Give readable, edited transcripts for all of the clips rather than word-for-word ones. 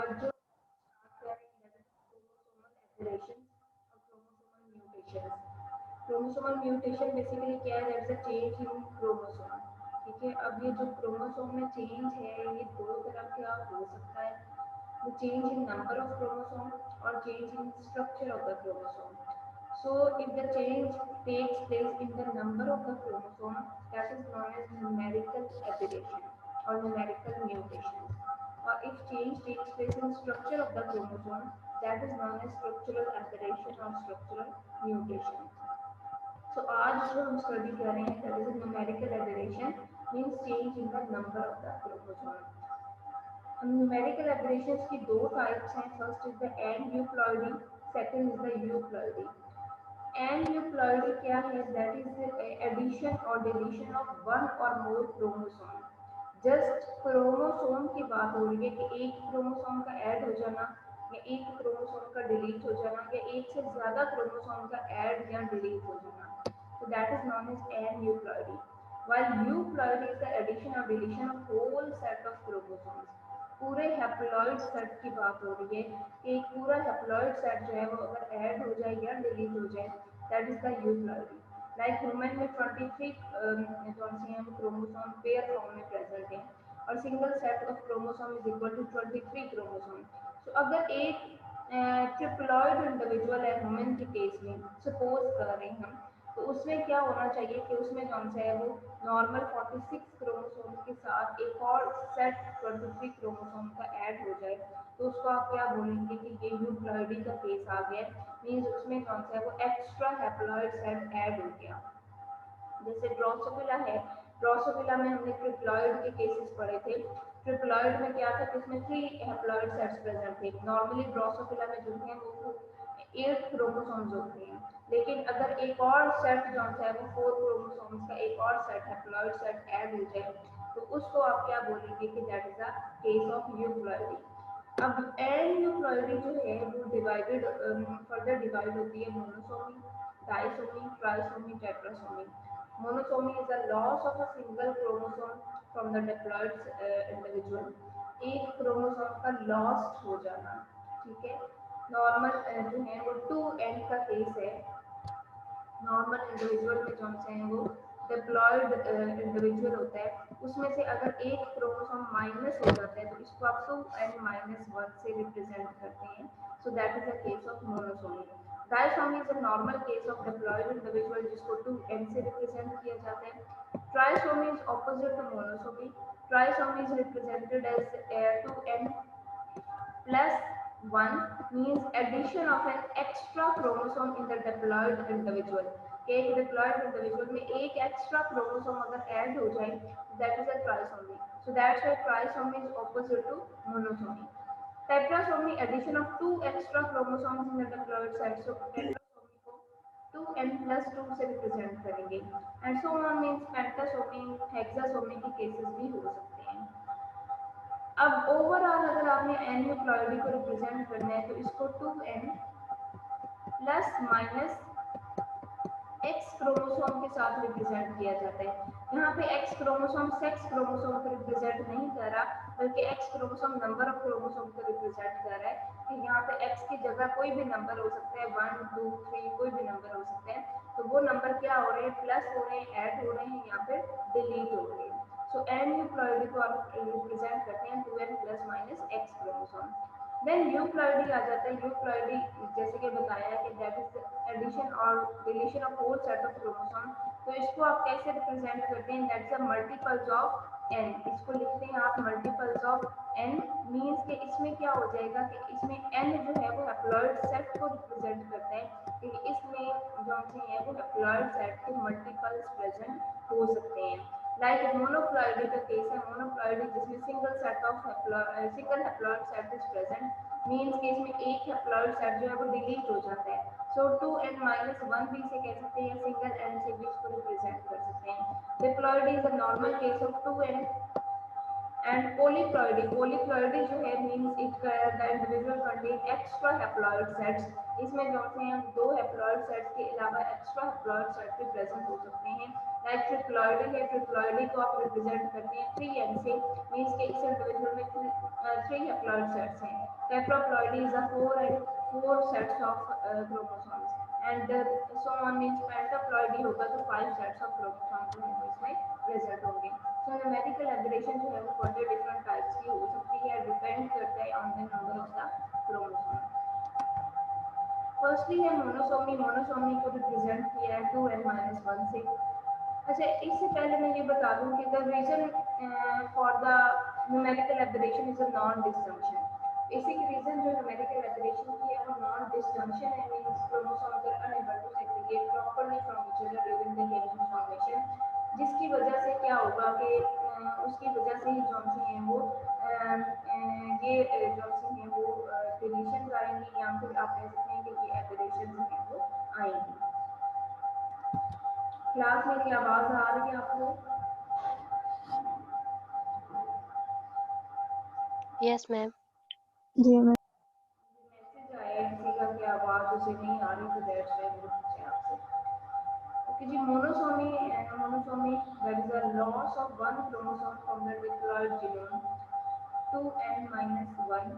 आज जो chromosomal mutation basically क्या है, that's a change in chromosome. ठीक है, अब ये जो क्रोमोसोम में चेंज है ये दो तरह का हो सकता है, the change in number of chromosome or change in structure of the chromosome. So if the change takes place in the number of the chromosome, that is known as numerical aberration or numerical mutation. Or if change takes place in structure of the chromosome, that is known as structural aberration or structural mutation. So आज जो हम study कर रहे हैं that is a numerical aberration means change in the number of the chromosome. Numerical aberrations की दो types हैं, first is the aneuploidy, second is the euploidy. Aneuploidy क्या है, दैट इज एडिशन और डिलीशन ऑफ वन और more chromosome. Just chromosome की बात हो रही है कि एक क्रोमोसोम का ऐड हो जाना या एक क्रोमोसोम का डिलीट हो जाना या एक से ज्यादा क्रोमोसोम का ऐड या डिलीट हो जाना, so that is known as aneuploidy. While euploidy is the addition or deletion of whole set of chromosomes. पूरे हैप्लॉइड सेट की बात हो रही है कि एक पूरा हैप्लॉइड सेट जो है वो अगर ऐड हो जाए या डिलीट हो जाए, that is the euploidy. Like human में 23 कौन से हैं क्रोमोसोम पेयर फॉर्म में प्रेजेंट हैं और single set of chromosome is equal to 23 chromosome. तो अगर एक ट्रिप्लॉइड इंडिविजुअल है ह्यूमन के केस में, सपोज कर रहे हैं हम, तो उसमें क्या होना चाहिए कि उसमें कौन सा है वो नॉर्मल 46 क्रोमोसोम के साथ एक और सेट 23 क्रोमोसोम का ऐड हो जाए, तो उसको आप क्या बोलेंगे कि ये यूप्लॉइडी का केस आ गया, मीन्स उसमें कौन सा है वो एक्स्ट्रा हैप्लॉइड सेट ऐड हो गया। जैसे ड्रोसोफिला है, ड्रोसोफिला में हमने ट्रिप्लॉइड के केसेस पढ़े थे। ट्रिप्लॉइड में क्या था कि इसमें 3 हैप्लॉइड सेट्स प्रेजेंट थे। नॉर्मली ड्रोसोफिला में जो है वो 8 क्रोमोसोम्स होते हैं, लेकिन अगर एक और सेट जो है वो 4 क्रोमोसोम्स का एक और सेट हैप्लॉइड सेट ऐड हो जाए, तो उसको आप क्या बोलेंगे कि that is a case of euploidy. अब एन्यूप्लॉइडी जो है वो डिवाइडेड फर्दर डिवाइड होती है monosomy, disomy, trisomy, tetrasomy. Monosomy is the loss of a single chromosome from the diploid individual। एक क्रोमोसोम का लॉस्ट हो जाना, ठीक है। नॉर्मल जो है वो 2n का केस है। नॉर्मल इंडिविजुअल में जो से हैं वो डिप्लॉयड इंडिविजुअल होता है, उसमें से अगर एक क्रोमोसोम माइनस हो जाता है तो इसको आप 2n-1 से रिप्रेजेंट करते हैं, so that is a case of monosomy. Disomy is a normal case of diploid individual जिसको 2n से रिप्रेजेंट किया जाता है। Trisomy is opposite to monosomy. Trisomy is represented as 2n plus 1 means addition of an extra chromosome in the diploid individual। एक diploid individual में एक extra chromosome अगर add हो जाए, that is a trisomy. So that's why trisomy is opposite to monosomy. Tetrasomy addition of 2 extra chromosomes in the diploid set. So tetrasomy को 2n+2 से represent करेंगे and so on means pentasomy, hexasomy के cases भी हो सकते हैं। अब overall अगर आपने एन्यूप्लॉइडी को रिप्रेजेंट करना है तो इसको 2n plus minus X chromosome के साथ रिप्रेजेंट किया जाता है। यहाँ पे एक्स क्रोमोसोम सेक्स क्रोमोसोम को रिप्रेजेंट नहीं कर रहा, बल्कि x chromosome number of chromosome को रिप्रेजेंट कर रहा है कि यहाँ पे एक्स की जगह कोई भी नंबर हो सकता है, 1 2 3 कोई भी नंबर हो सकता है। तो वो नंबर क्या हो रहे हैं, प्लस हो रहे हैं, ऐड हो रहे हैं या फिर डिलीट हो रहे हैं। सो एन्यूप्लॉइडी को आप रिप्रेजेंट करते हैं 2n plus minus X chromosome. Then euploidy आ जाता है। यूप्लॉइडी जैसे कि बताया कि दैट इज एडिशन और deletion of whole set of chromosome. तो इसको आप कैसे रिप्रेजेंट करते हैं, that's a multiples of n। इसको लिखते हैं आप मल्टीपल्स ऑफ n, मींस कि इसमें क्या हो जाएगा कि इसमें n जो है वो हैप्लॉइड सेट को रिप्रेजेंट करता है कि इसमें जो है वो हैप्लॉइड सेट के मल्टीपल्स प्रेजेंट हो सकते हैं। लाइक मोनोप्लॉइडी का केस है, मोनोप्लॉइडी जिसमें single haploid set is present, means कि इसमें एक हैप्लॉइड सेट जो है वो डिलीट हो जाता है। सो 2n-1 भी इसे कह सकते हैं, सिंगल n से भी इसको रिप्रेजेंट कर सकते हैं। Diploidy is a normal case of 2n and polyploidy. Polyploidy जो है means it the individual contain extra haploid sets. इसमें जो हैं दो हैप्लॉइड सेट्स के अलावा एक्स्ट्रा हैप्लॉइड सेट भी प्रेजेंट हो सकते हैं। लाइक ट्रिप्लॉइडी है, ट्रिप्लॉइडी को आप रिप्रेजेंट करते हैं 3n से, मींस के इस इंडिविजुअल में 3 हैप्लॉइड सेट्स हैं। Tetraploidy is a four sets of chromosomes, and so on means pentaploidy होगा तो 5 sets of chromosomes जो है वो इसमें प्रेजेंट होंगे. So numerical aberration जो है वो further different types की हो सकती है, डिपेंड करता है on the number of the chromosome. Firstly है मोनोसोमी. मोनोसोमी को रिप्रेजेंट किया है 2n-1 से. अच्छा, इससे पहले मैं ये बता दूं कि the reason for the numerical aberration is a non disjunction. Basic reason जो न्यूमेरिकल एबरेशन की है वो नॉन डिस्जंक्शन है, means chromosomes are unable to segregate properly from each other during the gaining formation, जिसकी वजह से क्या होगा कि उसकी वजह से ही जो है वो ये जो है वो डिलीशन आएंगी, या फिर आप कह सकते हैं कि ये एबरेशन जो है वो आएंगी. क्लास मेरी आवाज आ रही है आपको? Yes ma'am. जी मैम. मैसेज आया किसी का कि आवाज उसे नहीं आ रही, तो दैट्स व्हाई मुझे पूछे आपसे. ओके जी, monosomy. Monosomy that is a loss of one chromosome from the diploid genome 2n-1.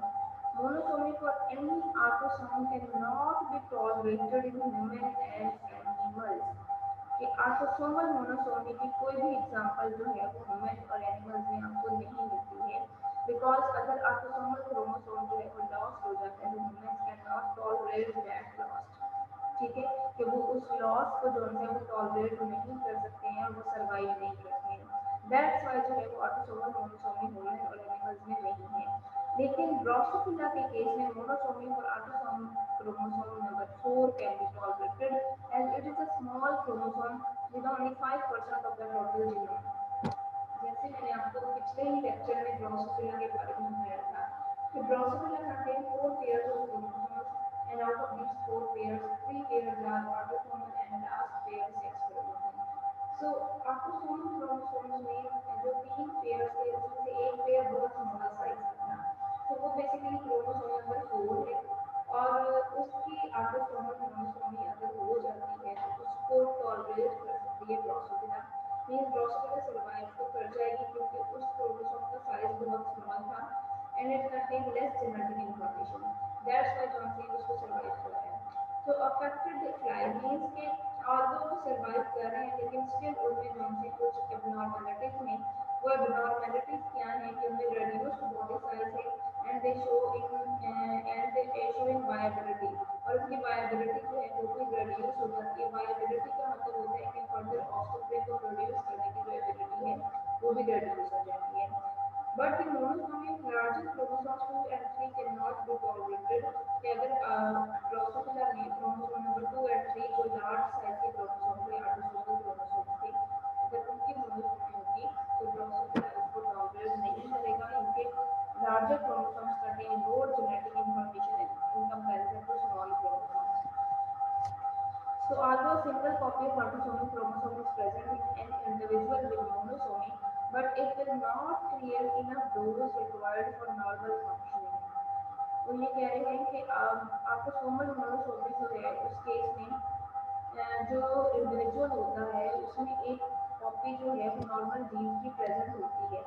Monosomy for any autosome cannot be tolerated in human and animals. कि ऑटोसोमल मोनोसोमी की कोई भी एग्जांपल जो है वो ह्यूमन और एनिमल्स में आपको नहीं मिलती है, बिकॉज अगर ऑटोसोमल क्रोमोसोम जो है वो लॉस हो जाता है तो humans can not tolerate that loss. ठीक है, कि वो उस लॉस को जो है वो टॉलरेट नहीं कर सकते हैं और वो सर्वाइव नहीं करते हैं. दैट्स व्हाई जो है वो ऑटोसोमल मोनोसोमी ह्यूमन और एनिमल्स में नहीं है. लेकिन ड्रोसोफिला के केस में मोनोसोमी और autosome chromosome number 4 can be tolerated as it is a small chromosome with only 5% of the total genome. जैसे मैंने आपको पिछले ही लेक्चर में ड्रोसोफिला के बारे में बताया था कि Drosophila contain 4 pairs of chromosomes, and out of these 4 pairs, 3 pairs are autosomal and last pair sex chromosome. So autosomal chromosomes में जो 3 pairs थे उसमें से एक पेयर बहुत स्मॉल साइज का था, तो वो बेसिकली क्रोमोसोम नंबर 4 है, और उसकी ऑटोसोमल मोनोसोमी अगर हो जाती है तो उसको टॉलरेट कर सकती है ड्रोसोफिला. मींस ड्रोसोफिला सर्वाइव तो कर जाएगी क्योंकि उस क्रोमोसोम का साइज बहुत स्मॉल था and it contain less genetic information. That's why Johnson उसको सर्वाइव कर रहा है. तो अफेक्टेड फ्लाइजीन्स के ऑल्दो वो सर्वाइव कर रहे हैं, लेकिन स्टिल उनमें जॉनसन कुछ एबनॉर्मलिटीज हैं. वो एबनॉर्मलिटीज क्या हैं कि उनमें रिड्यूस्ड बॉडी साइज है and they show in viability, और उनकी वायबिलिटी जो है वो भी रिड्यूस हो जाती है. वायबिलिटी का मतलब होता है कि फर्दर ऑफस्प्रिंग को प्रोड्यूस करने की जो एबिलिटी है वो भी रिड्यूस हो जाती है. But the monosomy larger chromosomes 2 and 3 cannot be tolerated. कि अगर ड्रोसोफिला में क्रोमोसोम नंबर 2 और 3 कोई लार्ज साइज के क्रोमोसोम थे, ऑटोसोमल क्रोमोसोम थे, अगर उनकी मोनोसोमी होगी तो ड्रोसोफिला इसको टॉलरेट नहीं करेगा. इनके larger chromosomes contain more genetic information in comparison to small chromosomes. So although a single copy of autosomal chromosome is present in an individual with monosomy, but it will not create enough dose required for normal functioning. तो ये कह रहे हैं कि autosomal monosomy जो है उस case में जो इंडिविजुअल होता है उसमें एक कॉपी जो है वो नॉर्मल जीन की प्रेजेंट होती है.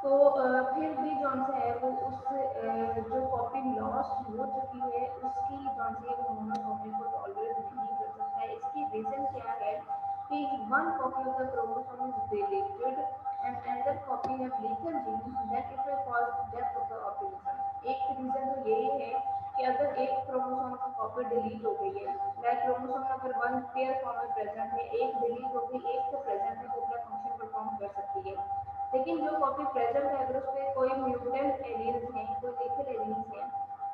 तो फिर भी जौन सा है वो उस जो कॉपी लॉस हो चुकी है उसकी जौन सी है वो मोनोसोमी को टॉलरेट नहीं कर सकता है. इसकी रीजन क्या है कि one copy of the chromosome is deleted and another copy have lethal gene that it will cause death of the organism. एक रीजन तो यही है कि अगर एक क्रोमोसोम की कॉपी डिलीट हो गई है, like chromosome number 1 pair form में प्रेजेंट है, एक डिलीट हो गई, एक तो प्रेजेंट है, वो अपना फंक्शन परफॉर्म कर सकती है. लेकिन जो कॉपी प्रेजेंट है अगर उस पर कोई म्यूटेंट एलील्स हैं, कोई लीगल एलील्स हैं,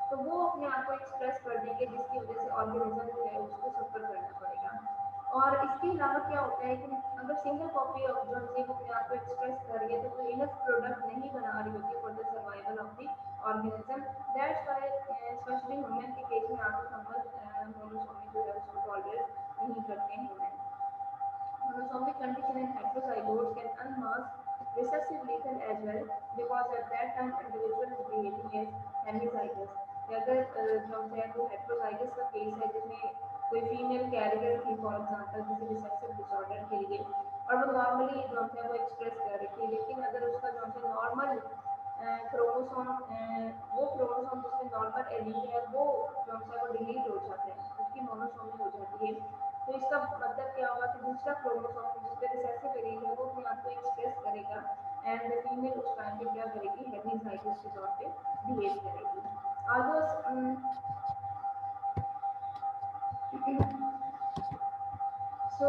तो वो अपने आप को एक्सप्रेस कर देंगे, जिसकी वजह से ऑर्गेनिज्म जो है उसको सफर करना पड़ेगा. और इसके अलावा क्या होता है कि अगर सिंगल कॉपी ऑफ जो है वो अपने आप को एक्सप्रेस कर रही है तो कोई इनफ प्रोडक्ट नहीं बना रही होती for the survival of the organism. That's why specially human के केस में ऑटोसोमल मोनोसोमी जो है उसको टॉलरेट नहीं करते हैं human. Monosomic condition in heterozygotes can unmask recessive lethal as well because at that time individual is behaving as hemizygous. अगर जो है वो हेट्रोजाइगस का केस है जिसमें कोई फीमेल कैरियर थी फॉर एग्जांपल किसी रिसेसिव डिसऑर्डर के लिए और वो नॉर्मली जो है वो एक्सप्रेस कर रही थी, लेकिन अगर उसका जो है नॉर्मल वो क्रोमोसोम जिसमें नॉर्मल एलील है वो जो है वो डिलीट हो जाते हैं, उसकी मोनोसोमी हो जाती है। तो इसका मतलब क्या होगा कि दूसरा क्रोमोसोम जिस पे रिसेसिव एलील है वो अपने आप को एक्सप्रेस करेगा एंड फीमेल उस टाइम पे क्या करेगी, हेटेरोजाइगस के तौर पे बिहेव करेगी। ऑल्दो सो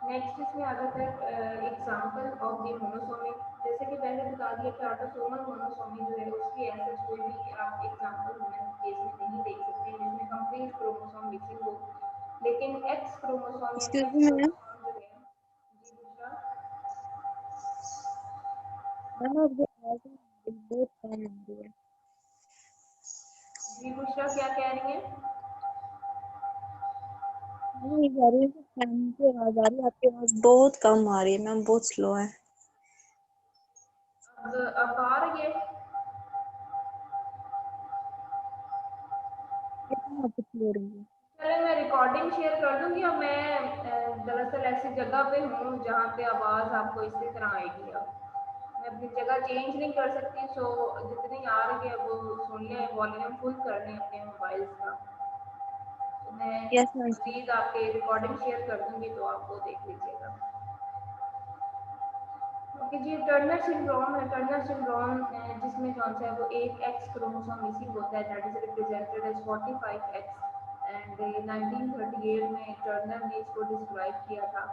नेक्स्ट इसमें आ जाता है एग्जाम्पल ऑफ द मोनोसोमी। जैसे कि पहले बता दिया कि ऑटोसोमल मोनोसोमी जो है उसकी ऐसे कोई भी आप एग्जाम्पल ह्यूमन केस में नहीं देख सकते जिसमें कंप्लीट क्रोमोसोम मिसिंग हो, लेकिन एक्स क्रोमोसोम या excuse sex me ma'am, chromosome जो है। जी दूसरा मैम आपकी आवाज़ बहुत कम आ रही है। जी दूसरा क्या कह रही है? मैं ये कह रही हूँ कि फैन की आवाज़ आ रही है, आपकी आवाज़ बहुत कम आ रही है मैम, बहुत स्लो है। अब आ रही है? कितना कुछ ले रही है। चलो मैं रिकॉर्डिंग शेयर कर दूंगी और मैं दरअसल ऐसी जगह पे हूँ जहाँ पे आवाज़ आपको इसी तरह आएगी। अब मैं अपनी जगह चेंज नहीं कर सकती, सो जितनी आ रही है वो सुन लें, वॉल्यूम फुल कर लें अपने मोबाइल का। तो मैं यस मैम। मज़ीद आपके रिकॉर्डिंग शेयर कर दूंगी तो आप वो देख लीजिएगा। ओके जी, टर्नर सिंड्रोम है। टर्नर सिंड्रोम जिसमें कौन सा है वो एक एक्स क्रोमोसोम मिसिंग होता है, that is represented as 45X and 1938 में टर्नर ने इसको डिस्क्राइब किया था।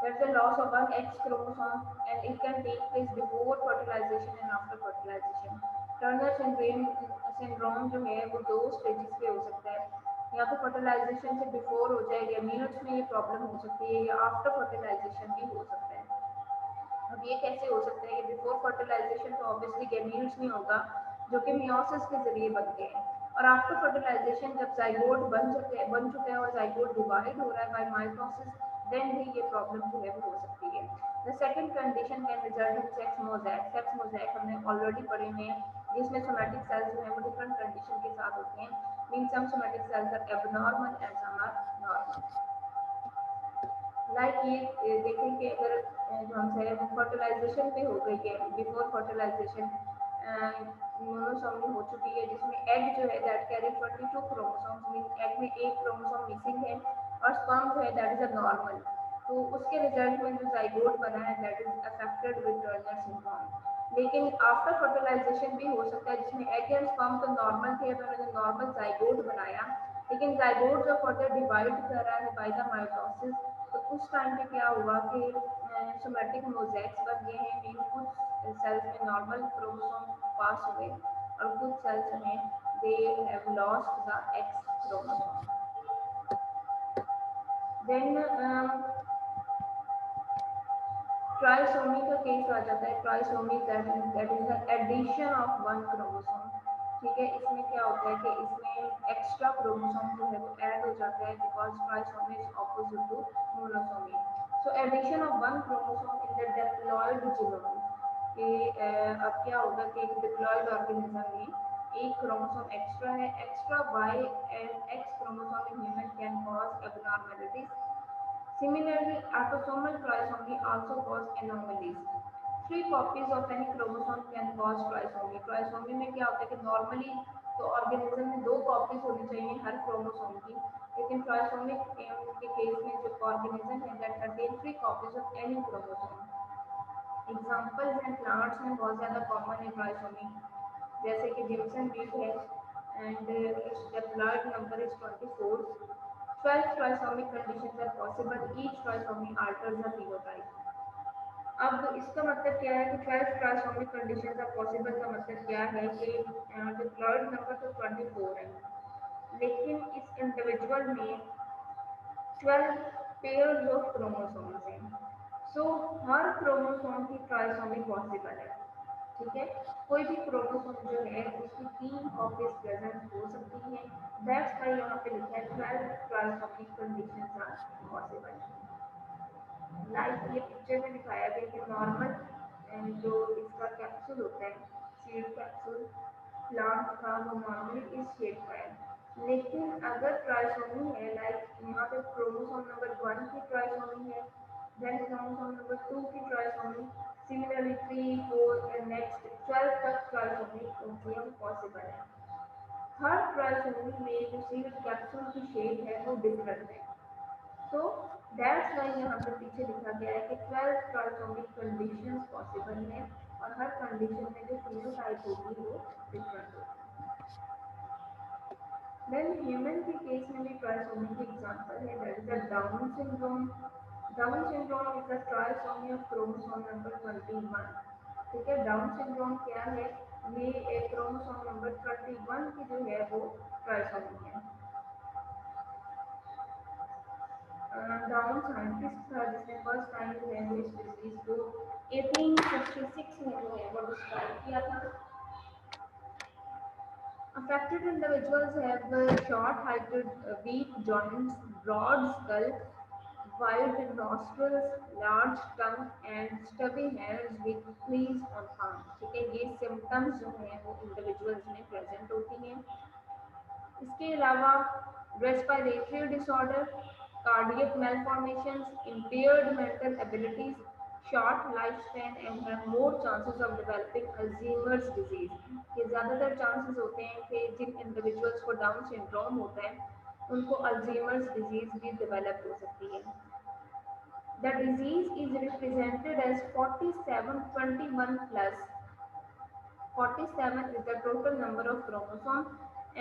That's the loss of one X chromosome and it can take place before fertilisation and after fertilisation. Turner syndrome जो है वो दो स्टेजेस पे हो सकता है, या तो फर्टिलाइजेशन से बिफोर हो जाए, गैमीट्स में ये प्रॉब्लम हो सकती है, या आफ्टर फर्टिलाइजेशन भी हो सकता है। अब ये कैसे हो सकता है कि बिफोर फर्टिलाइजेशन तो ऑब्वियसली गैमीट्स नहीं होगा जो कि मियोसिस के जरिए बनते हैं, और आफ्टर फर्टिलाइजेशन जब जाइगोट बन चुका है और जाइगोट डिवाइड हो रहा है बाय माइटोसिस, देन भी ये प्रॉब्लम जो है वो हो सकती है। The second condition can result in sex mosaic. Sex mosaic हमने ऑलरेडी पढ़े हुए हैं, जिसमें सोमैटिक सेल्स जो है वो डिफरेंट कंडीशन के साथ होते हैं, mean some somatic cells are abnormal and some are normal. Like ये देखें कि अगर जो हमसे फर्टिलाइजेशन पे हो गई है, बिफोर फर्टिलाइजेशन मोनोसोमी हो चुकी है जिसमें एग जो है that carry 22 chromosomes, mean egg में एक क्रोमोसोम मिसिंग है, और स्पर्म जो है दैट इज अ नॉर्मल। तो उसके रिजल्ट में जो जाइगोट बना है that is affected with Turner syndrome. लेकिन आफ्टर फर्टिलाइजेशन भी हो सकता है जिसमें एग एंड स्पर्म तो नॉर्मल थे, तो उन्होंने नॉर्मल जाइगोट बनाया, लेकिन जाइगोट जो फर्दर डिवाइड कर रहा है बाय द माइटोसिस, तो उस टाइम पे क्या हुआ कि सोमैटिक मोज़ेक्स बन गए हैं, मीन कुछ सेल्स में नॉर्मल क्रोमोसोम पास हुए और कुछ सेल्स में they have lost the X chromosome. Then trisomy का केस आ जाता है। Trisomy that is the addition of one chromosome. ठीक है, इसमें क्या होता है कि इसमें एक्स्ट्रा क्रोमोसोम जो है वो ऐड हो जाता है, because trisomy is opposite to monosomy. So addition of one chromosome in the diploid genome, कि अब क्या होगा कि एक डिप्लॉयड ऑर्गेनिज्म में एक क्रोमोसोम एक्स्ट्रा है, extra Y and X chromosome in human can cause abnormalities. Similarly, autosomal trisomy also cause anomalies. Three copies of any chromosome can cause trisomy. Trisomy में क्या होता है कि नॉर्मली तो ऑर्गेनिज्म में दो कॉपीज होनी चाहिए हर क्रोमोसोम की, लेकिन ट्राइसोमिक के केस में जो ऑर्गेनिज्म है that contain three copies of any chromosome. Examples हैं प्लांट्स में बहुत ज़्यादा कॉमन है ट्राइसोमी, जैसे कि जिम्सन बीट है and its diploid number is 24। 12 trisomic conditions are possible. Each trisomy alters the phenotype. अब इसका मतलब क्या है कि 12 ट्राइसोमिक कंडीशंस आर पॉसिबल का मतलब क्या है कि डिप्लॉयड नंबर तो 24 है, लेकिन इस इंडिविजुअल में 12 पेयर्स ऑफ क्रोमोसोम्स हैं। सो हर क्रोमोसोम की ट्राइसोमी पॉसिबल है। ठीक है, कोई भी क्रोमोसोम जो है उसकी तीन कॉपीज प्रेजेंट हो सकती हैं, दैट्स व्हाई यहाँ पे लिखा है 12 trisomic conditions are possible. Like ये पिक्चर में दिखाया गया कि नॉर्मल जो इसका कैप्सूल होता है, सीड कैप्सूल प्लांट का, वो नॉर्मली इस शेप का है, लेकिन अगर ट्राइसोमी है, लाइक यहाँ पे क्रोमोसोम नंबर 1 की ट्राइसोमी है, देन क्रोमोसोम नंबर 2 की trisomy, similarly 3 4 and next pregnancy है वो पॉसिबल है। थर्ड ट्राइसोमी में जो सीड कैप्सूल की शेप है वो डिफरेंट है। तो दैट्स वाई यहाँ पे पीछे लिखा गया है कि 12 ट्राइसोमिक कंडीशंस पॉसिबल है और हर कंडीशन में जो फिनोटाइप होगी वो डिफरेंट होगी। देन ह्यूमन के केस में भी ट्राइसोमी की एग्जांपल है, that is the down syndrome. Down syndrome is the trisomy of chromosome number 21। ठीक है, डाउन सिंड्रोम क्या है, ये एक क्रोमोसोम नंबर 21 की जो है वो ट्राइसोमी है। डाउन साइंटिस्ट था जिसने फर्स्ट टाइम जो है वो इस डिजीज को 1856 में जो है वो डिस्क्राइब किया था। Affected individuals have short-heighted, weak joints, broad skull, wide nostrils, large tongue, and stubby hairs with fleas on palms. ठीक है, ये symptoms जो हैं वो individuals में present होती हैं। इसके अलावा respiratory disorder, cardiac malformations, impaired mental abilities, short lifespan and have more chances of developing Alzheimer's disease। ये ज़्यादातर चांसेस होते हैं कि जिन इंडिविजुअल्स को डाउन सिंड्रोम होता है उनको अल्जीमर्स डिजीज भी डेवलप हो सकती है। The disease is represented as 4721 plus 47 is the total number of chromosome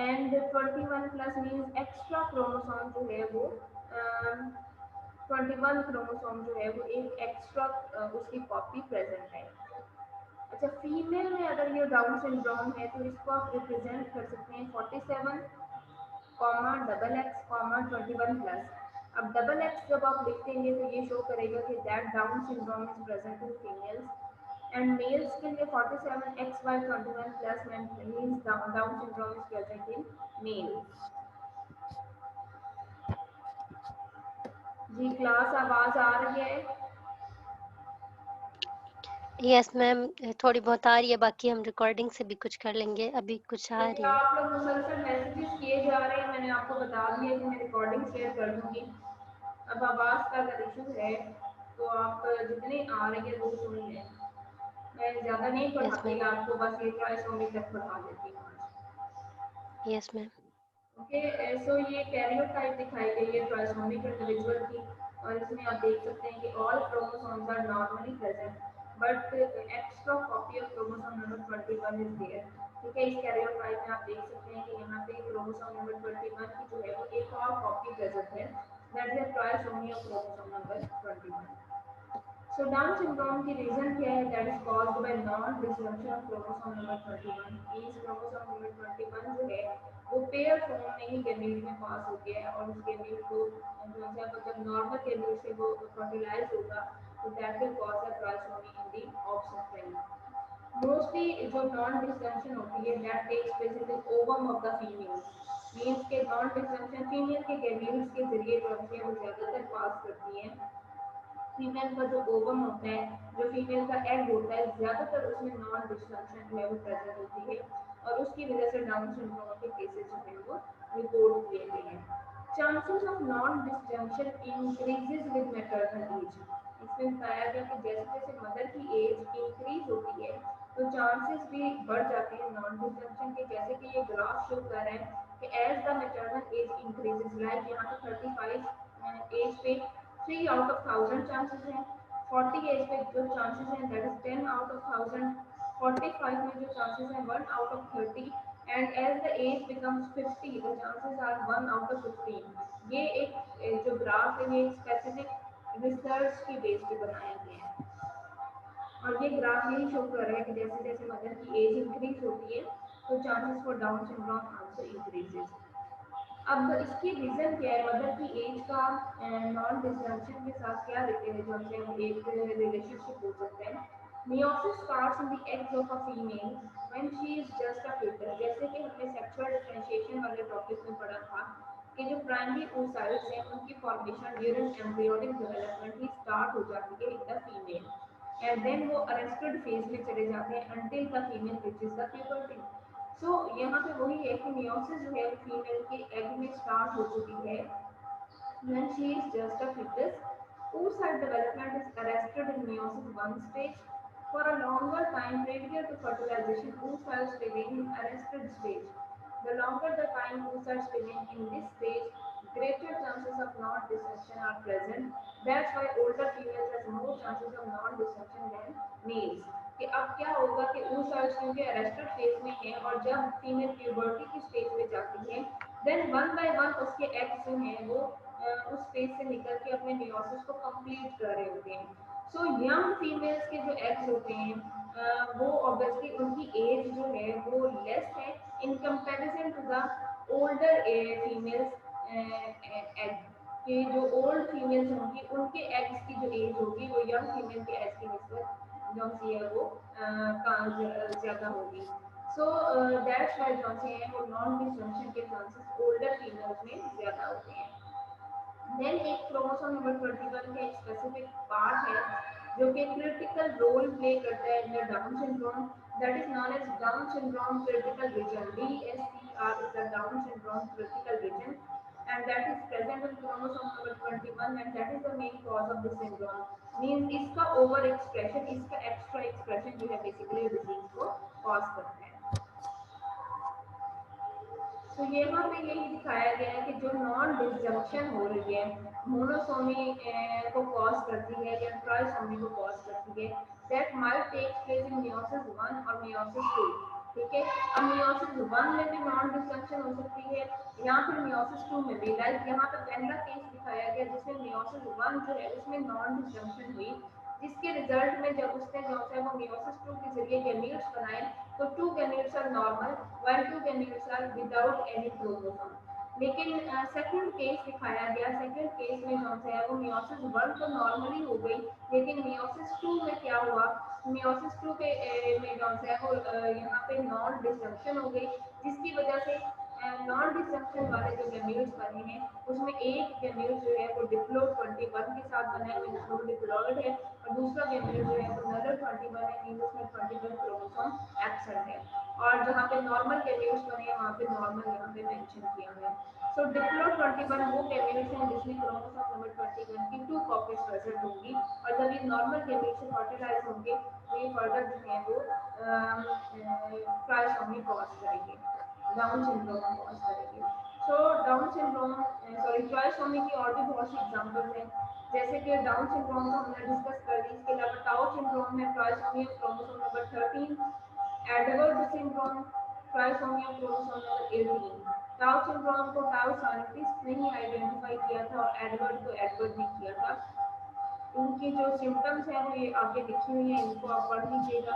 and 21 plus means extra chromosome जो है वो 21 क्रोमोसोम जो है वो एक एक्स्ट्रा उसकी कॉपी प्रेजेंट है। अच्छा, फीमेल में अगर ये डाउन सिंड्रोम है तो इसको आप रिप्रेजेंट कर सकते हैं 47 comma double X comma 21 plus. अब डबल एक्स जब आप लिखेंगे तो ये शो करेगा कि that Down syndrome is present in females and males के लिए 47 X Y 21 plus means Down syndrome is present in males. जी क्लास आवाज आ रही है? यस मैम, थोड़ी बहुत आ रही है, बाकी हम रिकॉर्डिंग से भी कुछ कर लेंगे, अभी कुछ आ रही है। आप लोग मुसलसल मैसेजेस किए जा रहे हैं, मैंने आपको बता दिया कि मैं रिकॉर्डिंग शेयर कर दूंगी। अब आवाज का अगर इशू है तो आप जितने आ रही है वो सुन लें, मैं ज्यादा नहीं पढ़ाती आपको, बस ये ट्राइसोमी तक पढ़ा देती हूँ। Yes ma'am. ओके, सो ये कैरियोटाइप दिखाई गई है ट्राइसोमिक इंडिविजुअल की और इसमें आप देख सकते हैं कि all chromosomes are normally present but extra copy of chromosome number 21 is there. ठीक है, इस कैरियोटाइप में आप देख सकते हैं कि यहाँ पे क्रोमोसोम नंबर 21 की जो है वो एक और कॉपी प्रेजेंट है, that is trisomy of chromosome number 21। So Down syndrome की रीजन क्या है, that is caused by non disjunction of chromosome number 21। इस क्रोमोसोम नंबर 21 जो है वो पेयर फॉर्म में ही गैमीट में पास हो गया है और उस गैमीट को जब नॉर्मल गैमीट से वो फर्टिलाइज होगा तो that will cause the trisomy in the offspring. Mostly जो नॉन डिसजंक्शन होती है that takes place in the ovum of the female, means के नॉन डिसजंक्शन फीमेल के गैमीट्स के जरिए जो है वो ज्यादातर पास करती है। फीमेल का जो ओवम होता है, जो फीमेल का एग होता है, ज्यादातर उसमें नॉन डिसफंक्शन जो है वो प्रेजेंट होती है और उसकी वजह से डाउन सिंड्रोम के केसेस जो है वो रिपोर्ट किए गए हैं। Chances of non disjunction increases with maternal age. इसमें बताया गया कि जैसे जैसे मदर की एज इंक्रीज होती है तो चांसेस भी बढ़ जाते हैं नॉन डिसजंक्शन के, जैसे कि ये ग्राफ शो कर रहा है कि as the maternal age increases, like यहाँ पे 35 एज पे 3 आउट ऑफ 1000 चांसेस हैं, 40 एज पे जो चांसेस हैं दैट इज 10 आउट ऑफ 1000, 45 में जो चांसेस हैं 1 out of 30 and as the age becomes 50 the chances are 1 out of 15। ये एक जो ग्राफ है ये स्पेसिफिक रिसर्च की बेस पे बनाया गया है और ये ग्राफ यही शो कर रहा है कि जैसे जैसे मदर की एज इंक्रीज होती है तो chances for down syndrome also increases. अब इसकी रीजन क्या है, मदर की एज का नॉन डिसजंक्शन के साथ क्या जो है एक रिलेशनशिप हो सकता है। Meiosis starts in the eggs of a female when she is just a foetus, जैसे कि हमने सेक्सुअल डिफरेंशिएशन वाले टॉपिक में पढ़ा था कि जो प्राइमरी oocytes हैं उनकी फॉर्मेशन ड्यूरिंग एम्ब्रियोनिक डेवलपमेंट ही स्टार्ट हो जाती है in the female and then वो अरेस्टेड फेज में चले जाते हैं until the female reaches the puberty. So यहाँ पे वही है कि मियोसिस जो है फीमेल के एग में स्टार्ट हो चुकी है when she is just a fetus. Oocyte development is arrested in meiosis 1 stage. For a longer time, radial prior to fertilization, oocytes remain in arrested stage. The longer the time oocytes remain in this stage, greater chances of non-dissection are present. That's why older females has more chances of non-dissection than males. कि अब क्या होगा कि oocytes क्योंकि arrested phase में है और जब फीमेल प्यूबर्टी की स्टेज में जाती है, देन वन बाय वन उसके एग्स जो हैं वो उस फेज से निकल के अपने मियोसिस को कंप्लीट कर रहे होते हैं. सो यंग फीमेल्स के जो एग्स होते हैं वो ऑब्वियसली उनकी एज जो है वो लेस है in comparison to the older females egg कि जो ओल्ड फीमेल्स होंगी उनके एग्स की जो एज होगी वो यंग फीमेल के एग्स की निस्बत जो सी है वो ज़्यादा होगी. सो दैट्स व्हाई जो है वो नॉन डिसजंक्शन के चांसेस ओल्डर फीमेल्स में ज़्यादा होते हैं. देन एक क्रोमोसोम नंबर 21 का एक स्पेसिफिक पार्ट है जो कि क्रिटिकल रोल प्ले करता है in Down syndrome, that is known as Down syndrome critical region. DSCR is the Down syndrome critical region and that is present in chromosome number 21 and that is the main cause of the syndrome. Means इसका over expression, इसका extra expression जो है basically disease को cause करता है. तो यहाँ पे यही दिखाया गया है कि जो नॉन डिसजंक्शन हो रही है मोनोसोमी को कॉज करती है या ट्राइसोमी को कॉज करती है, that might take place in meiosis 1 और मियोसिस 2. ठीक है, अब मियोसिस 1 में भी नॉन डिसजंक्शन हो सकती है या फिर मियोसिस 2 में भी. लाइक यहाँ पे पहला केस दिखाया गया जिसमें मियोसिस 1 जो है उसमें नॉन डिसजंक्शन हुई, जिसके रिजल्ट में जब उसने जो है वो मियोसिस 2 के जरिए गैमीट्स बनाए तो 2 gametes are normal while 2 gametes are without any chromosome. लेकिन सेकंड केस दिखाया गया, सेकंड केस में जो है वो मियोसिस 1 तो नॉर्मली हो गई लेकिन मियोसिस 2 में क्या हुआ, मियोसिस 2 के में जो है वो यहाँ पे नॉन डिसजंक्शन हो गई जिसकी वजह से नॉन डिसजंक्शन वाले जो गैमेट्स बने हैं उसमें एक गैमेट जो है वो डिप्लॉइड 21 के साथ बना है, मींस वो डिप्लॉइड है, और दूसरा गैमेट जो है वो नलर 21 है, मींस उसमें 21 क्रोमोसोम एब्सेंट है. और जहाँ पे नॉर्मल गैमेट्स बने हैं वहाँ पे नॉर्मल यहाँ पे मेंशन किया हुआ है. सो डिप्लॉइड 21 वो गैमेट्स हैं जिसमें क्रोमोसोम नंबर 21 की 2 कॉपीज प्रेजेंट होंगी और जब ये नॉर्मल गैमेट से फर्टिलाइज होंगे तो ये फर्दर जो है वो ट्राइसोमी कॉज करेंगे, डाउन सिंड्रोम कॉज करेंगे. So down syndrome sorry trisomy की और भी बहुत सी एग्जांपल्स हैं जैसे कि डाउन सिंड्रोम को हमने डिस्कस कर ली. इसके अलावा टाउ सिंड्रोम में trisomy chromosome number 13, Edward syndrome trisomy chromosome number 18. Tau syndrome को टाउ साइंटिस्ट ने ही आइडेंटिफाई किया था और एडवर्ड को एडवर्ड भी किया था. उनकी जो सिम्टम्स हैं वो ये आगे लिखी हुई है, इनको आप पढ़ लीजिएगा.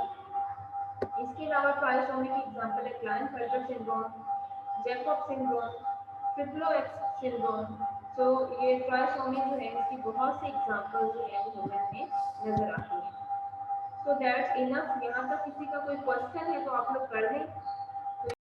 इसके अलावा ट्राइसोमी की एग्जांपल है Klinefelter syndrome, Jacob syndrome, triplo X syndrome. तो ये ट्राइसोमी जो है इसकी बहुत सी एग्जांपल जो है वो हमें नजर आती है. So that's enough. यहाँ तक किसी का कोई क्वेश्चन है तो आप लोग कर लें.